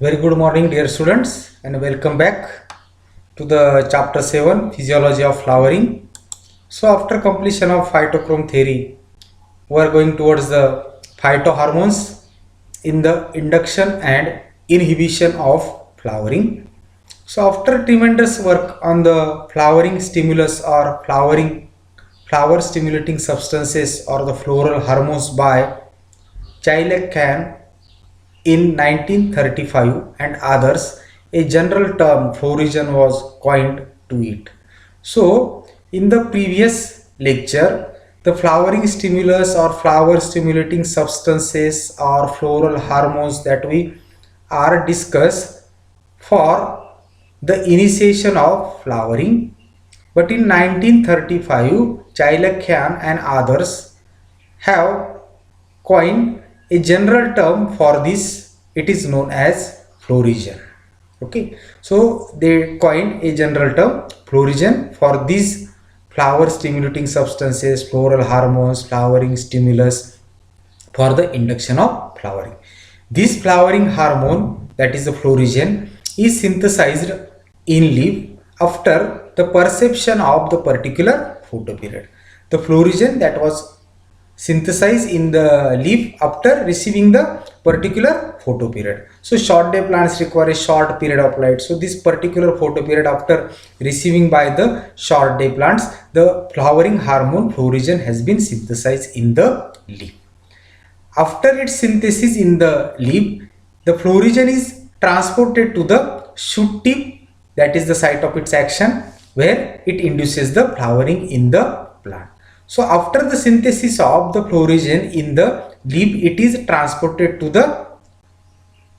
Very good morning, dear students, and welcome back to the chapter 7 Physiology of Flowering. So, after completion of phytochrome theory, we are going towards the phytohormones in the induction and inhibition of flowering. So, after tremendous work on the flowering stimulus or flower stimulating substances or the floral hormones by Chilek in 1935 and others, a general term florism was coined to it. So, in the previous lecture, the flowering stimulus or flower stimulating substances or floral hormones that we are discussed for the initiation of flowering. But in 1935, Chilakyan and others have coined a general term for this. It is known as florism. Okay, so they coined a general term florism for these flower stimulating substances, floral hormones, flowering stimulus for the induction of flowering. This flowering hormone, that is the florism, is synthesized in leaf after the perception of the particular photoperiod. The florism that was synthesized in the leaf after receiving the particular photoperiod. So short day plants require a short period of light. So this particular photoperiod after receiving by the short day plants, the flowering hormone florism has been synthesized in the leaf. After its synthesis in the leaf, the florism is transported to the shoot tip, that is the site of its action, where it induces the flowering in the plant. So after the synthesis of the florism in the leaf, it is transported to the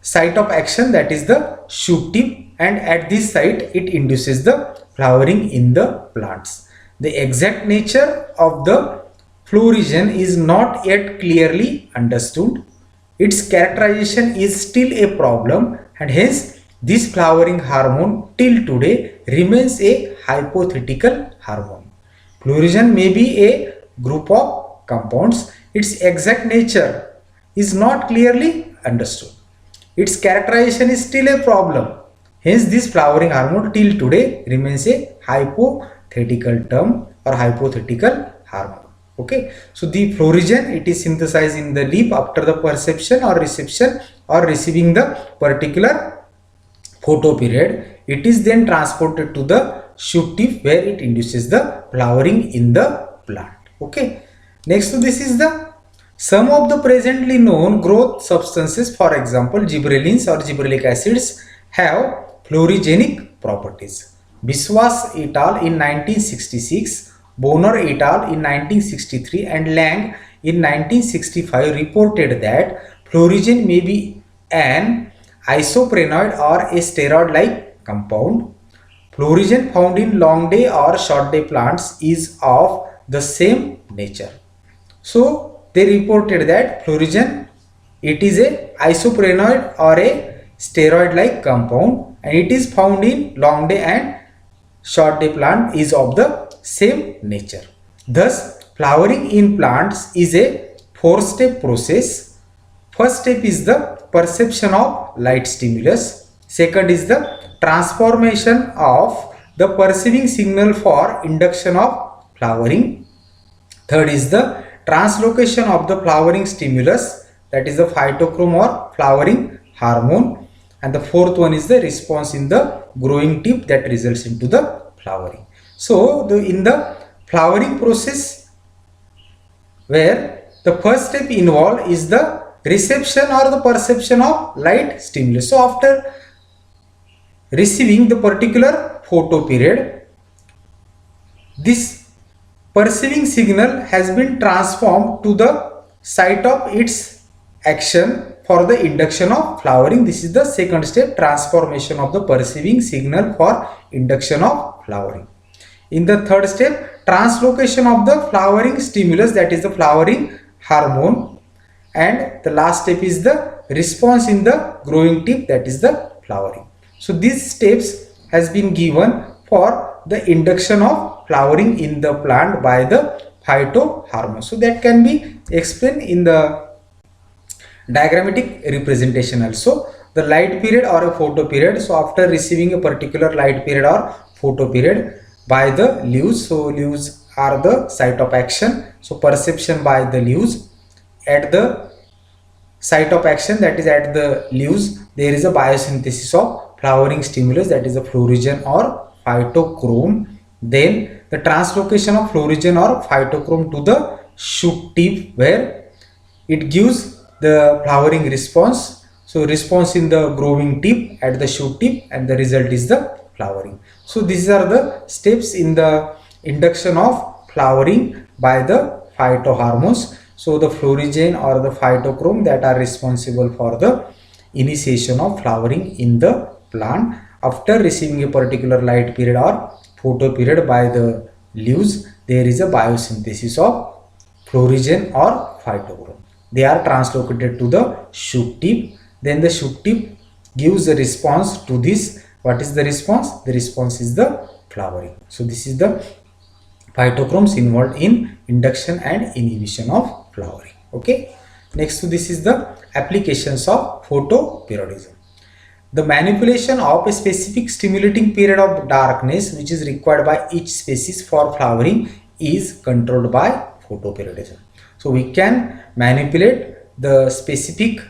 site of action, that is the shoot tip, and at this site it induces the flowering in the plants. The exact nature of the florism is not yet clearly understood. Its characterization is still a problem, and hence this flowering hormone till today remains a hypothetical hormone. Florism may be a group of compounds. Its exact nature is not clearly understood. Its characterization is still a problem. Hence, this flowering hormone till today remains a hypothetical term or hypothetical hormone. Okay, so the florism, it is synthesized in the leaf after the perception or reception or receiving the particular photoperiod. It is then transported to the shoot tip where it induces the flowering in the plant. Okay, next to this is the some of the presently known growth substances, for example gibberellins or gibberellic acids, have florigenic properties. Biswas et al. In 1966, Bonner et al. In 1963 and Lang in 1965 reported that florism may be an isoprenoid or a steroid-like compound. Florism found in long day or short day plants is of the same nature. So they reported that florism, it is a isoprenoid or a steroid-like compound, and it is found in long day and short day plant is of the same nature. Thus, flowering in plants is a four-step process. First step is the perception of light stimulus. Second is the transformation of the perceiving signal for induction of flowering. Third is the translocation of the flowering stimulus, that is the phytochrome or flowering hormone, and the fourth one is the response in the growing tip that results into the flowering. So in the flowering process, where the first step involved is the reception or the perception of light stimulus. So after receiving the particular photoperiod, this perceiving signal has been transformed to the site of its action for the induction of flowering. This is the second step, transformation of the perceiving signal for induction of flowering. In the third step, translocation of the flowering stimulus, that is the flowering hormone, and the last step is the response in the growing tip, that is the flowering. So these steps has been given for the induction of flowering in the plant by the phytohormone. So that can be explained in the diagrammatic representation also. the light period or a photo period. So after receiving a particular light period or photo period by the leaves, so leaves are the site of action. So perception by the leaves. At the site of action, that is at the leaves, there is a biosynthesis of flowering stimulus, that is a florigen or phytochrome. Then the translocation of florigen or phytochrome to the shoot tip, where it gives the flowering response. So response in the growing tip at the shoot tip, and the result is the flowering. So these are the steps in the induction of flowering by the phytohormones. So the florigen or the phytochrome that are responsible for the initiation of flowering in the plant after receiving a particular light period or photo period by the leaves. There is a biosynthesis of florigen or phytochrome. They are translocated to the shoot tip. Then the shoot tip gives a response to this. What is the response? The response is the flowering. So this is the phytochromes involved in induction and inhibition of flowering. Okay. Next to this is the applications of photoperiodism. The manipulation of a specific stimulating period of darkness which is required by each species for flowering is controlled by photoperiodism. So we can manipulate the specific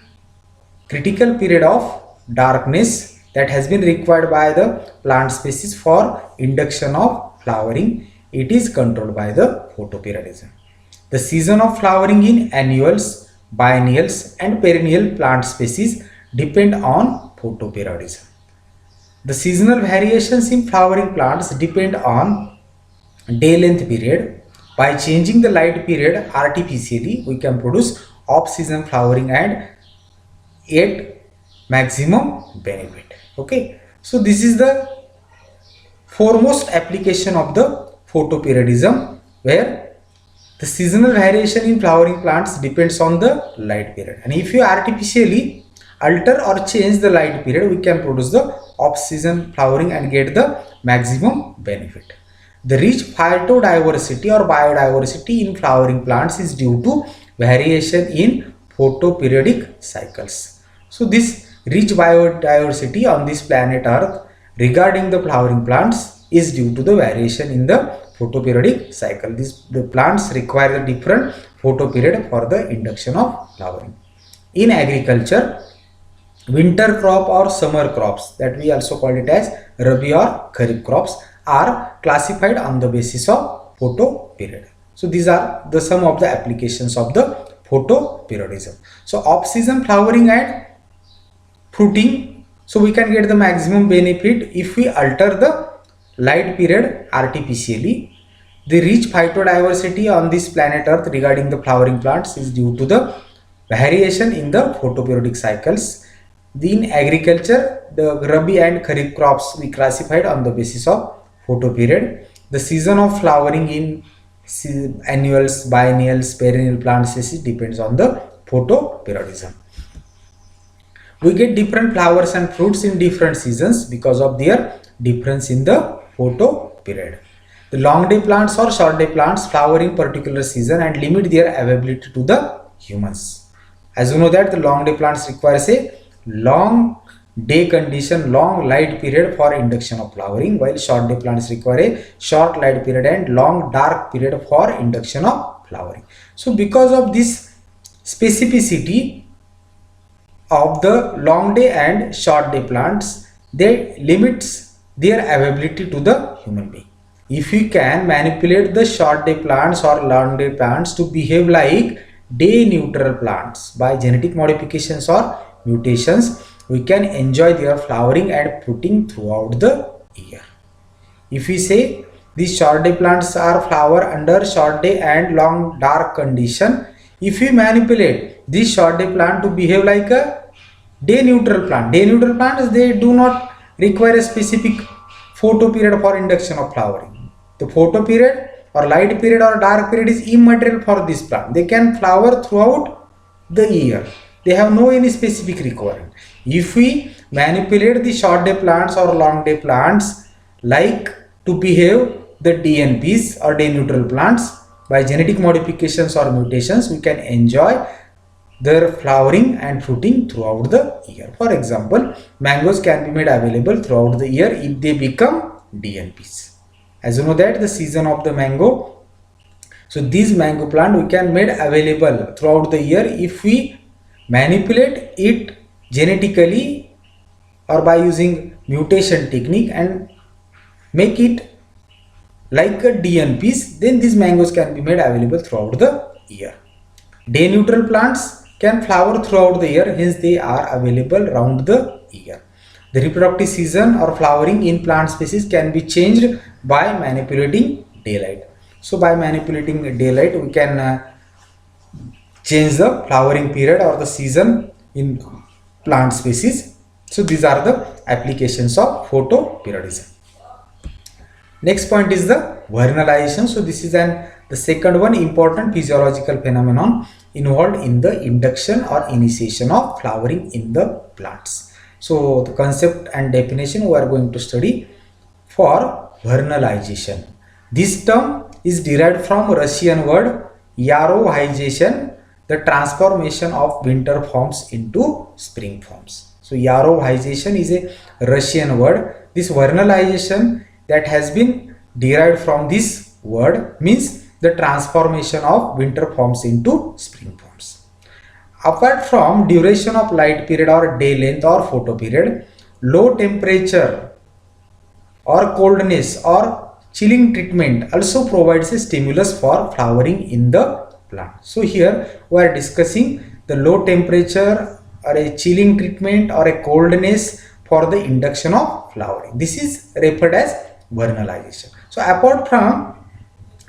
critical period of darkness that has been required by the plant species for induction of flowering. It is controlled by the photoperiodism. The season of flowering in annuals, biennials and perennial plant species depend on photoperiodism. The seasonal variations in flowering plants depend on day length period. By changing the light period artificially, we can produce off-season flowering and at maximum benefit. Okay, so this is the foremost application of the photoperiodism, where the seasonal variation in flowering plants depends on the light period, and if you artificially alter or change the light period, we can produce the off-season flowering and get the maximum benefit. The rich phytodiversity or biodiversity in flowering plants is due to variation in photoperiodic cycles. So this rich biodiversity on this planet Earth regarding the flowering plants is due to the variation in the photoperiodic cycle. The plants require the different photoperiod for the induction of flowering. In agriculture, winter crop or summer crops, that we also call it as Rabi or Kharif crops, are classified on the basis of photoperiod. So these are the some of the applications of the photoperiodism. So off-season flowering and fruiting, so we can get the maximum benefit if we alter the light period artificially. The rich phytodiversity on this planet Earth regarding the flowering plants is due to the variation in the photoperiodic cycles. In agriculture, the Rabi and Kharif crops we classified on the basis of photoperiod. The season of flowering in annuals, biennials, perennial plant species depends on the photoperiodism. We get different flowers and fruits in different seasons because of their difference in the photoperiod. The long day plants or short day plants flower in particular season and limit their availability to the humans. As you know that the long day plants requires a long day condition, long light period for induction of flowering, while short day plants require a short light period and long dark period for induction of flowering. So because of this specificity of the long day and short day plants, they limits their availability to the human being. If we can manipulate the short day plants or long day plants to behave like day neutral plants by genetic modifications or mutations, we can enjoy their flowering and fruiting throughout the year. If we say these short day plants are flower under short day and long dark condition, if we manipulate this short day plant to behave like a day neutral plant, day neutral plants, they do not require a specific photo period for induction of flowering. The photo period or light period or dark period is immaterial for this plant. They can flower throughout the year. They have no any specific requirement. If we manipulate the short day plants or long day plants like to behave the DNPs or day neutral plants by genetic modifications or mutations, we can enjoy their flowering and fruiting throughout the year. For example, mangoes can be made available throughout the year if they become DNPs. As you know that the season of the mango, so this mango plant we can made available throughout the year if we manipulate it genetically or by using mutation technique and make it like a DNPs, then these mangoes can be made available throughout the year. Day neutral plants can flower throughout the year, hence they are available round the year. The reproductive season or flowering in plant species can be changed by manipulating daylight. So by manipulating daylight, we can change the flowering period or the season in plant species. So these are the applications of photoperiodism. Next point is the vernalization. So this is the second one important physiological phenomenon involved in the induction or initiation of flowering in the plants. So the concept and definition we are going to study for vernalization. This term is derived from Russian word yarovization, the transformation of winter forms into spring forms. So yarovization is a Russian word. This vernalization that has been derived from this word means the transformation of winter forms into spring forms. Apart from duration of light period or day length or photoperiod, low temperature or coldness or chilling treatment also provides a stimulus for flowering in the plant. So here we are discussing the low temperature or a chilling treatment or a coldness for the induction of flowering. This is referred as vernalization. So apart from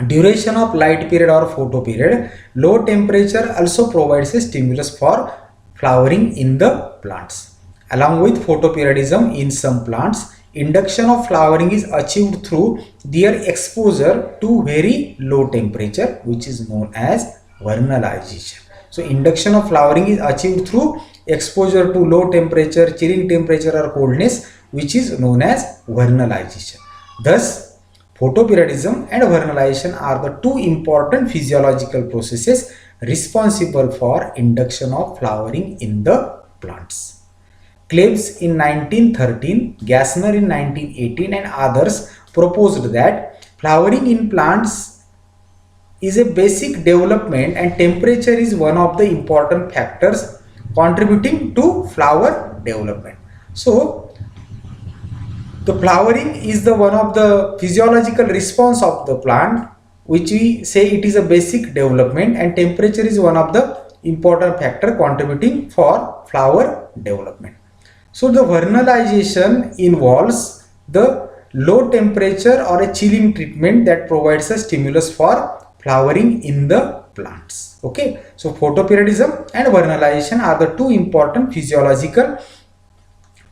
duration of light period or photoperiod, low temperature also provides a stimulus for flowering in the plants. Along with photoperiodism in some plants, induction of flowering is achieved through their exposure to very low temperature, which is known as vernalization. So induction of flowering is achieved through exposure to low temperature, chilling temperature or coldness, which is known as vernalization. Thus, photoperiodism and vernalization are the two important physiological processes responsible for induction of flowering in the plants. Klebs in 1913, Gassner in 1918 and others proposed that flowering in plants is a basic development and temperature is one of the important factors contributing to flower development. So the flowering is the one of the physiological response of the plant, which we say it is a basic development, and temperature is one of the important factor contributing for flower development. So the vernalization involves the low temperature or a chilling treatment that provides a stimulus for flowering in the plants. Okay, so photoperiodism and vernalization are the two important physiological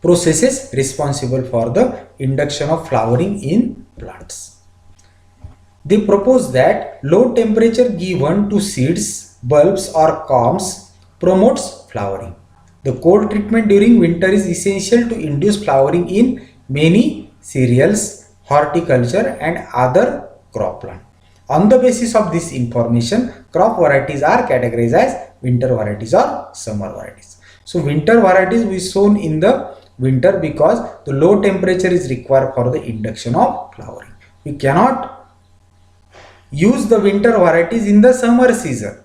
processes responsible for the induction of flowering in plants. They propose that low temperature given to seeds, bulbs or corms promotes flowering. The cold treatment during winter is essential to induce flowering in many cereals, horticulture and other crop plants. On the basis of this information, crop varieties are categorized as winter varieties or summer varieties. So winter varieties we sown in the winter because the low temperature is required for the induction of flowering. We cannot use the winter varieties in the summer season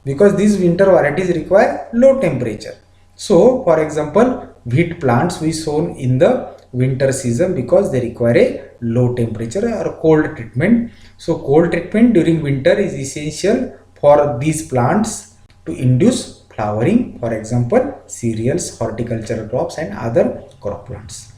because these winter varieties require low temperature. So for example, wheat plants we sown in the winter season because they require a low temperature or cold treatment. So cold treatment during winter is essential for these plants to induce flowering, for example cereals, horticultural crops and other crop plants.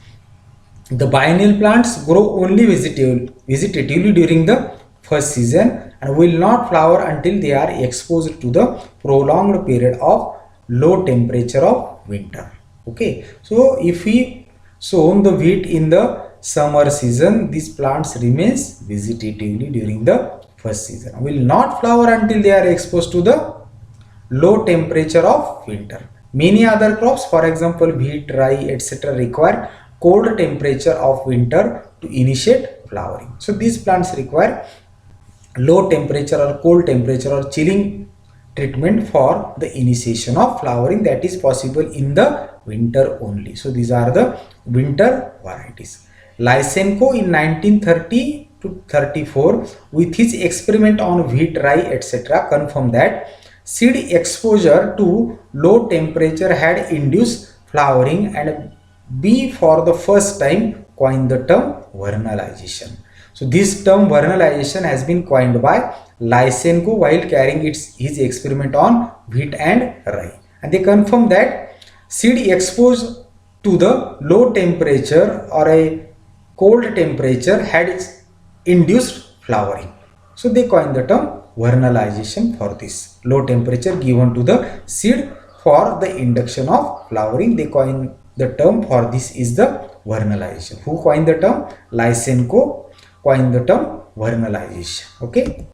The biennial plants grow only vegetatively during the first season and will not flower until they are exposed to the prolonged period of low temperature of winter. Okay, so if we sown the wheat in the summer season, these plants remains vegetatively during the first season, will not flower until they are exposed to the low temperature of winter. Many other crops, for example wheat, rye, etc. require cold temperature of winter to initiate flowering. So these plants require low temperature or cold temperature or chilling treatment for the initiation of flowering that is possible in the winter only. So these are the winter varieties. Lysenko in 1930 to 34 with his experiment on wheat, rye, etc. confirmed that seed exposure to low temperature had induced flowering, and B for the first time coined the term vernalization. So this term vernalization has been coined by Lysenko while carrying his experiment on wheat and rye, and they confirm that seed exposed to the low temperature or a cold temperature had induced flowering. So they coined the term vernalization for this low temperature given to the seed for the induction of flowering. They coined the term for this is the vernalization. Who coined the term? Lysenko coined the term vernalization. Okay.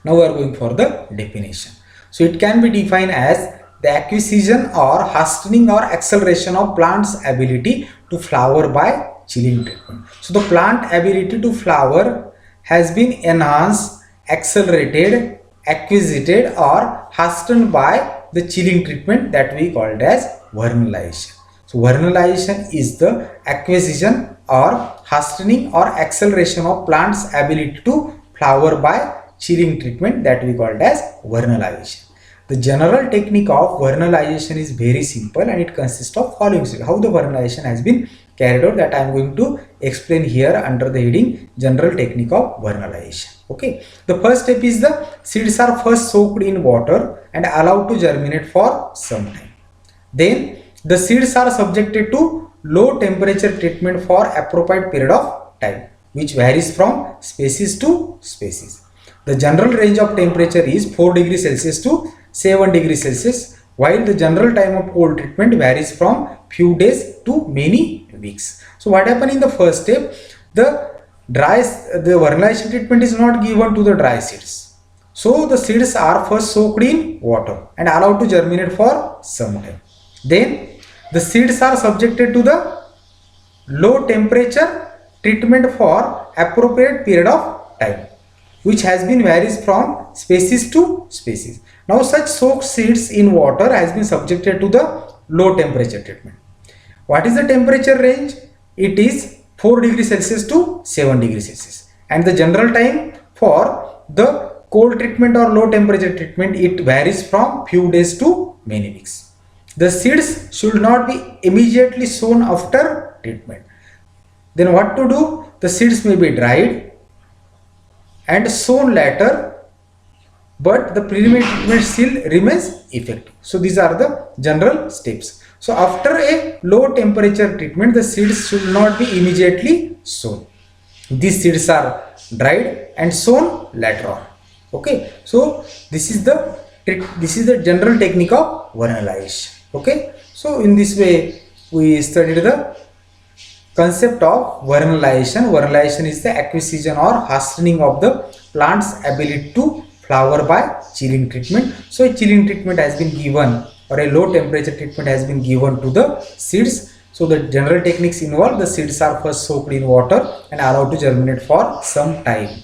Now we are going for the definition. So it can be defined as the acquisition or hastening or acceleration of plant's ability to flower by chilling treatment. So the plant ability to flower has been enhanced, accelerated, acquisited or hastened by the chilling treatment that we called as vernalization. So vernalization is the acquisition or hastening or acceleration of plant's ability to flower by chilling treatment that we called as vernalization. The general technique of vernalization is very simple and it consists of following steps. How the vernalization has been carried out, that I am going to explain here under the heading general technique of vernalization. Okay. The first step is the seeds are first soaked in water and allowed to germinate for some time. Then the seeds are subjected to low temperature treatment for appropriate period of time, which varies from species to species. The general range of temperature is 4 degrees Celsius to 7 degrees Celsius, while the general time of cold treatment varies from few days to many weeks. So what happened in the first step? The vernalization treatment is not given to the dry seeds. So the seeds are first soaked in water and allowed to germinate for some time. Then the seeds are subjected to the low temperature treatment for appropriate period of time, which has been varies from species to species. Now such soaked seeds in water has been subjected to the low temperature treatment. What is the temperature range? It is 4 degrees Celsius to 7 degrees Celsius, and the general time for the cold treatment or low temperature treatment, it varies from few days to many weeks. The seeds should not be immediately sown after treatment. Then what to do? The seeds may be dried and sown later, but the preliminary treatment still remains effective. So these are the general steps. So after a low temperature treatment, the seeds should not be immediately sown. These seeds are dried and sown later on. Okay. So this is the general technique of vernalization. Okay. So in this way we studied the concept of vernalization. Vernalization is the acquisition or hastening of the plant's ability to flower by chilling treatment. So a chilling treatment has been given or a low temperature treatment has been given to the seeds. So the general techniques involve the seeds are first soaked in water and allowed to germinate for some time.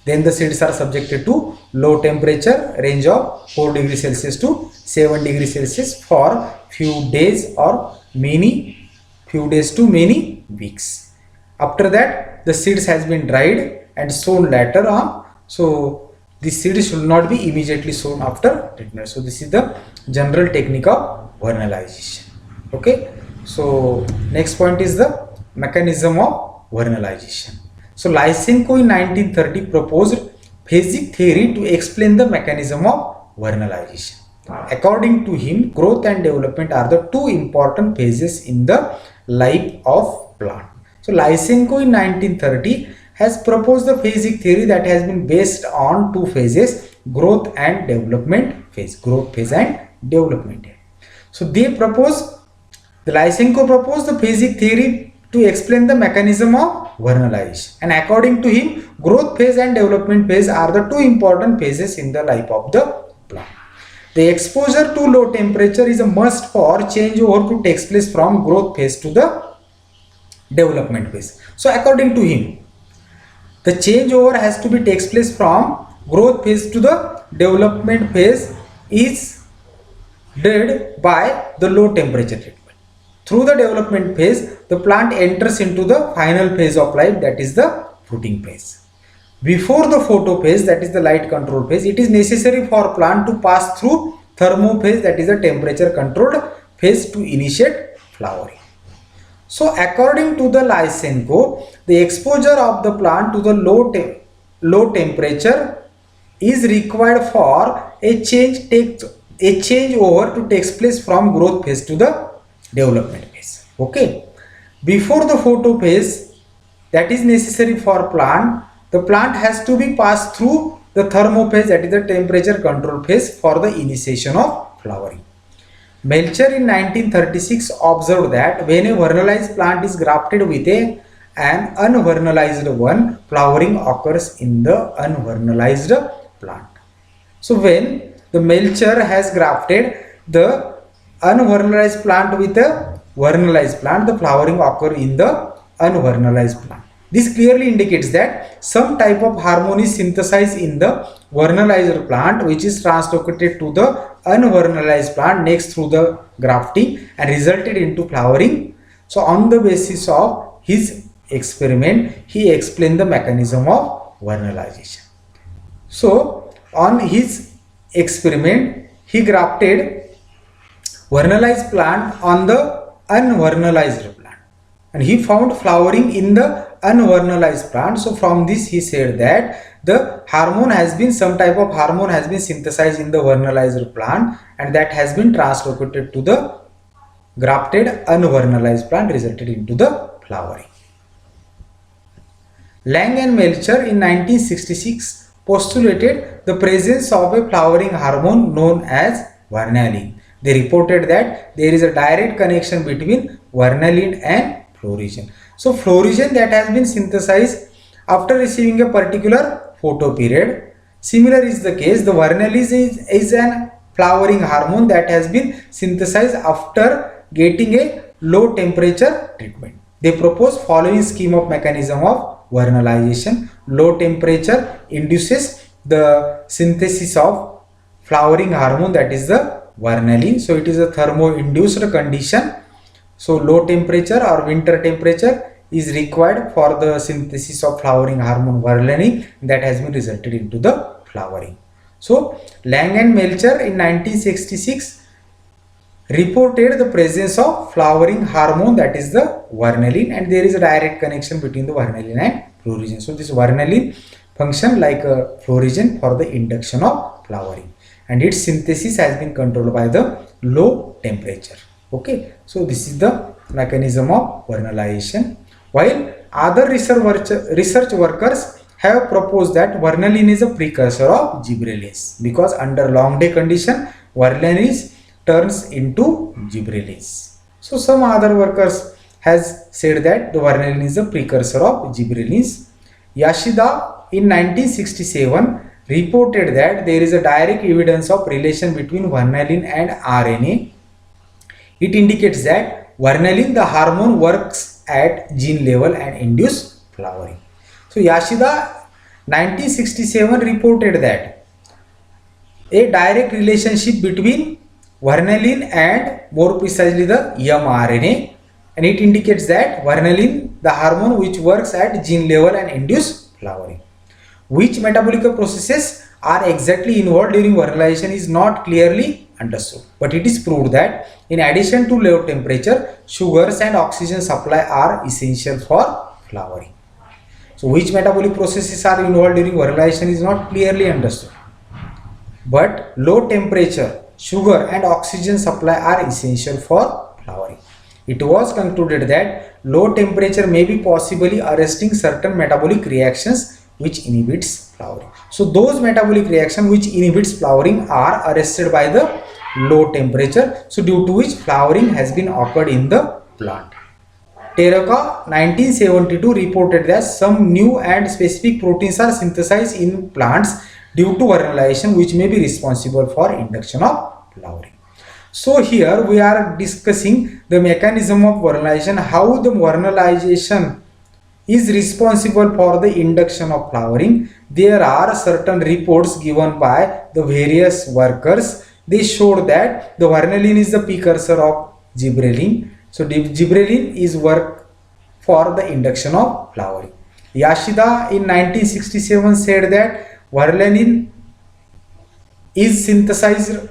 Then the seeds are subjected to low temperature range of 4 degrees Celsius to 7 degrees Celsius for few days or few days to many weeks. After that, the seeds has been dried and sown later on. So the seeds should not be immediately sown after treatment. So this is the general technique of vernalization. Okay. So next point is the mechanism of vernalization. So Lysenko in 1930 proposed phasic theory to explain the mechanism of vernalization. According to him, growth and development are the two important phases in the life of plant. So Lysenko in 1930 has proposed the phasic theory that has been based on two phases, growth and development phase, growth phase and development. So the Lysenko proposed the phasic theory to explain the mechanism of vernalization, and according to him, growth phase and development phase are the two important phases in the life of the plant. The exposure to low temperature is a must for changeover to take place from growth phase to the development phase. So according to him, the changeover has to be takes place from growth phase to the development phase is did by the low temperature treatment. Through the development phase, the plant enters into the final phase of life, that is the fruiting phase. Before the photo phase, that is the light control phase, it is necessary for plant to pass through thermo phase, that is the temperature controlled phase, to initiate flowering. So according to the Lysenko, the exposure of the plant to the low temperature is required for a change over to takes place from growth phase to the development phase. Okay. Before the photo phase, that is necessary for plant, the plant has to be passed through the thermo phase, that is the temperature control phase, for the initiation of flowering. Melcher in 1936 observed that when a vernalized plant is grafted with an unvernalized one, flowering occurs in the unvernalized plant. So when the Melcher has grafted the unvernalized plant with a vernalized plant, the flowering occurs in the unvernalized plant. This clearly indicates that some type of hormone is synthesized in the vernalized plant, which is translocated to the unvernalized plant next through the grafting and resulted into flowering. So on the basis of his experiment, he explained the mechanism of vernalization. So on his experiment, he grafted vernalized plant on the unvernalized plant and he found flowering in the unvernalized plant. So from this he said that the hormone has been, some type of hormone has been synthesized in the vernalized plant and that has been translocated to the grafted unvernalized plant, resulted into the flowering. Lang and Melcher in 1966 postulated the presence of a flowering hormone known as vernalin. They reported that there is a direct connection between vernalin and florigen. So florigen that has been synthesized after receiving a particular photo period. Similar is the case, the vernalin is an flowering hormone that has been synthesized after getting a low temperature treatment. They propose following scheme of mechanism of vernalization. Low temperature induces the synthesis of flowering hormone, that is the vernalin. So it is a thermo-induced condition. So low temperature or winter temperature is required for the synthesis of flowering hormone vernalin, that has been resulted into the flowering. So Lang and Melcher in 1966 reported the presence of flowering hormone, that is the vernalin, and there is a direct connection between the vernalin and florigen. So this vernalin function like a florigen for the induction of flowering, and its synthesis has been controlled by the low temperature. Okay, so this is the mechanism of vernalization. While other research workers have proposed that vernalin is a precursor of gibberellins, because under long day condition vernalin turns into gibberellins. So some other workers has said that the vernalin is a precursor of gibberellins. Yashida in 1967 reported that there is a direct evidence of relation between vernalin and RNA. It indicates that vernalin, the hormone, works at gene level and induce flowering. So Yashida 1967 reported that a direct relationship between vernalin and more precisely the mRNA, and it indicates that vernalin, the hormone which works at gene level and induce flowering. Which metabolic processes are exactly involved during vernalization is not clearly understood, but it is proved that in addition to low temperature, sugars and oxygen supply are essential for flowering. So which metabolic processes are involved during vernalization is not clearly understood, but low temperature, sugar and oxygen supply are essential for flowering. It was concluded that low temperature may be possibly arresting certain metabolic reactions which inhibits flowering. So those metabolic reactions which inhibits flowering are arrested by the low temperature, so due to which flowering has been occurred in the plant. Tereka 1972 reported that some new and specific proteins are synthesized in plants due to vernalization, which may be responsible for induction of flowering. So here we are discussing the mechanism of vernalization, how the vernalization is responsible for the induction of flowering. There are certain reports given by the various workers they showed that the vanillin is the precursor of gibberellin. So gibberellin is work for the induction of flowering. Yashida in 1967 said that vanillin is synthesized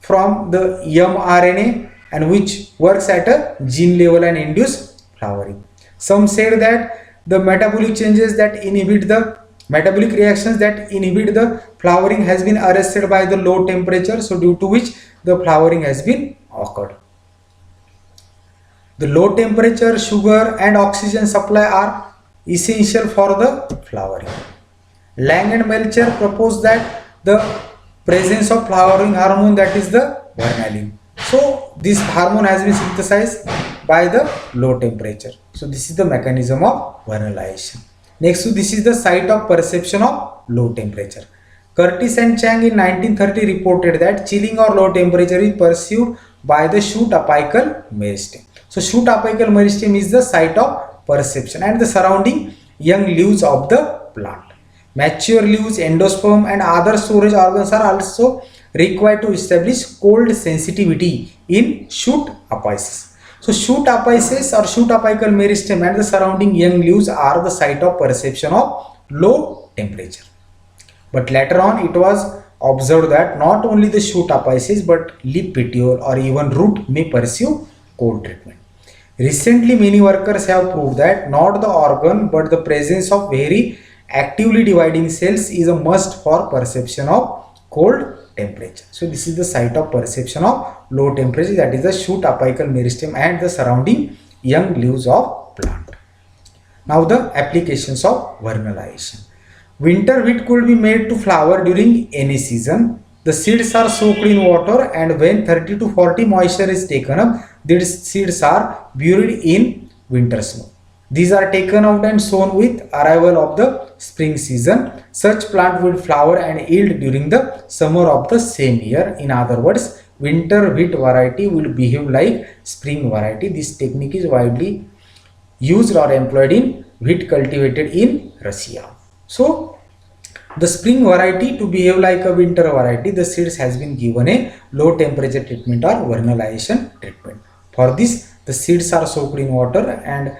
from the mRNA and which works at a gene level and induce flowering. Some said that the metabolic changes that inhibit the metabolic reactions that inhibit the flowering has been arrested by the low temperature, so due to which the flowering has been occurred. The low temperature, sugar and oxygen supply are essential for the flowering. Lang and Melcher proposed that the presence of flowering hormone, that is the vanillin. So this hormone has been synthesized by the low temperature. So this is the mechanism of vanillation. Next, this is the site of perception of low temperature. Curtis and Chang in 1930 reported that chilling or low temperature is perceived by the shoot apical meristem. So shoot apical meristem is the site of perception and the surrounding young leaves of the plant. Mature leaves, endosperm and other storage organs are also required to establish cold sensitivity in shoot apices. So shoot apices or shoot apical meristem and the surrounding young leaves are the site of perception of low temperature. But later on it was observed that not only the shoot apices but leaf petiole or even root may perceive cold treatment. Recently many workers have proved that not the organ but the presence of very actively dividing cells is a must for perception of cold temperature. So this is the site of perception of low temperature, that is the shoot apical meristem and the surrounding young leaves of plant. Now the applications of vernalization. Winter wheat could be made to flower during any season. The seeds are soaked in water and when 30 to 40 moisture is taken up, these seeds are buried in winter snow. These are taken out and sown with arrival of the spring season. Such plant will flower and yield during the summer of the same year. In other words, winter wheat variety will behave like spring variety. This technique is widely used or employed in wheat cultivated in Russia. So, the spring variety to behave like a winter variety, the seeds has been given a low temperature treatment or vernalization treatment. For this, the seeds are soaked in water and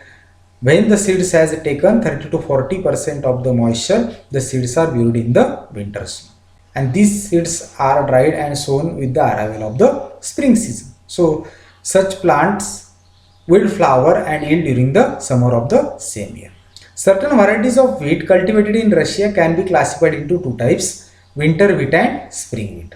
when the seeds has taken 30 to 40% of the moisture, the seeds are buried in the winter snow. And these seeds are dried and sown with the arrival of the spring season. So, such plants will flower and yield during the summer of the same year. Certain varieties of wheat cultivated in Russia can be classified into two types, winter wheat and spring wheat.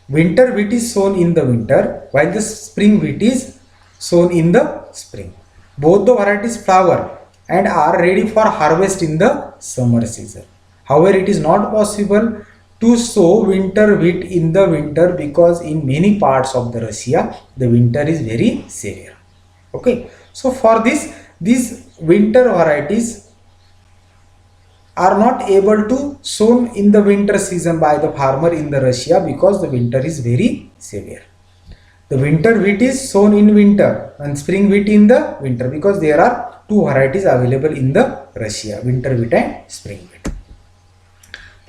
Winter wheat is sown in the winter while the spring wheat is sown in the spring. Both the varieties flower and are ready for harvest in the summer season. However, it is not possible to sow winter wheat in the winter because in many parts of the Russia, the winter is very severe. Okay, so for this, these winter varieties are not able to sown in the winter season by the farmer in the Russia because the winter is very severe. The winter wheat is sown in winter and spring wheat in the winter because there are two varieties available in the Russia, winter wheat and spring wheat.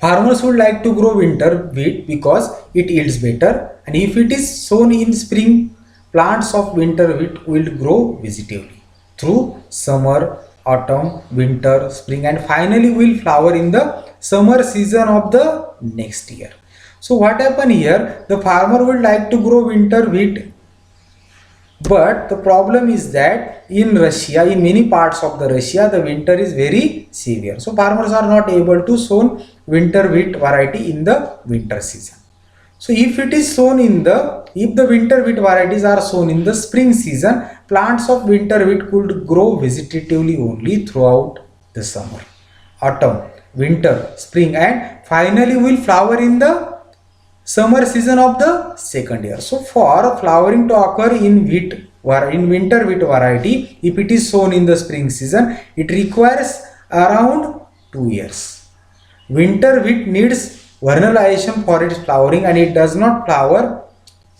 Farmers would like to grow winter wheat because it yields better, and if it is sown in spring, plants of winter wheat will grow vegetatively through summer, autumn, winter, spring and finally will flower in the summer season of the next year. So what happened here, the farmer would like to grow winter wheat, but the problem is that in Russia, in many parts of the Russia, the winter is very severe. So farmers are not able to sow winter wheat variety in the winter season. So if it is sown in the, if the winter wheat varieties are sown in the spring season, plants of winter wheat could grow vegetatively only throughout the summer, autumn, winter, spring and finally will flower in the summer season of the second year. So for flowering to occur in winter wheat variety, if it is sown in the spring season, it requires around 2 years. Winter wheat needs vernalization for its flowering and it does not flower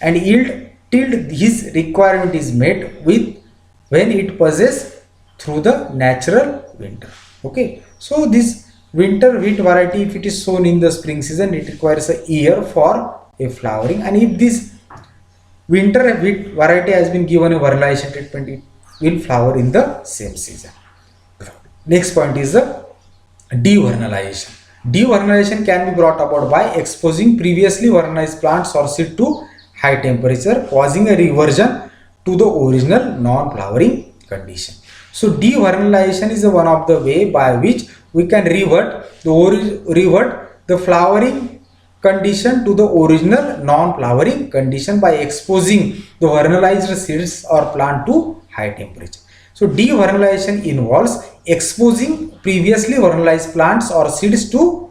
and yield till his requirement is met with when it passes through the natural winter. Okay, so this winter wheat variety, if it is sown in the spring season, it requires a year for a flowering, and if this winter wheat variety has been given a vernalization treatment, it will flower in the same season. Next point is the devernalization. Devernalization can be brought about by exposing previously vernalized plants or seed to high temperature, causing a reversion to the original non-flowering condition. So devernalization is one of the way by which we can revert the flowering condition to the original non-flowering condition by exposing the vernalized seeds or plant to high temperature. So devernalization involves exposing previously vernalized plants or seeds to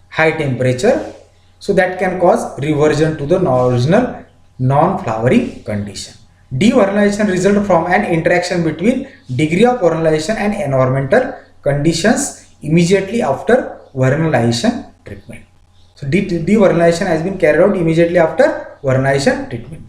high temperature, so that can cause reversion to the original non-flowering condition. Devernalization results from an interaction between degree of vernalization and environmental conditions immediately after vernalization treatment. So devernalization has been carried out immediately after vernalization treatment.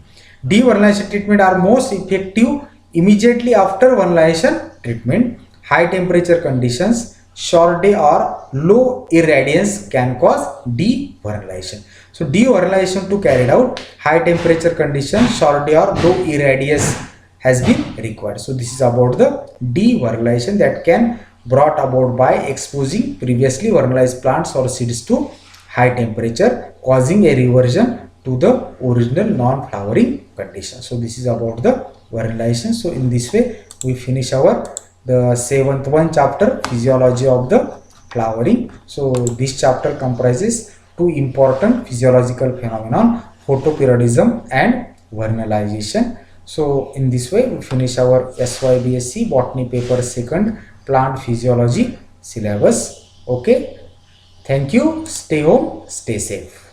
Devernalization treatment are most effective immediately after vernalization treatment. High temperature conditions, short day or low irradiance can cause devernalization. So devernalization to carried out, high temperature conditions, short day or low irradiance has been required. So this is about the devernalization that can brought about by exposing previously vernalized plants or seeds to high temperature, causing a reversion to the original non-flowering condition. So this is about the vernalization. So in this way we finish our the 7th one chapter, physiology of the flowering. So this chapter comprises two important physiological phenomenon, photoperiodism and vernalization. So in this way we finish our SYBSc botany paper 2nd, plant physiology syllabus. Okay, thank you. Stay home, stay safe.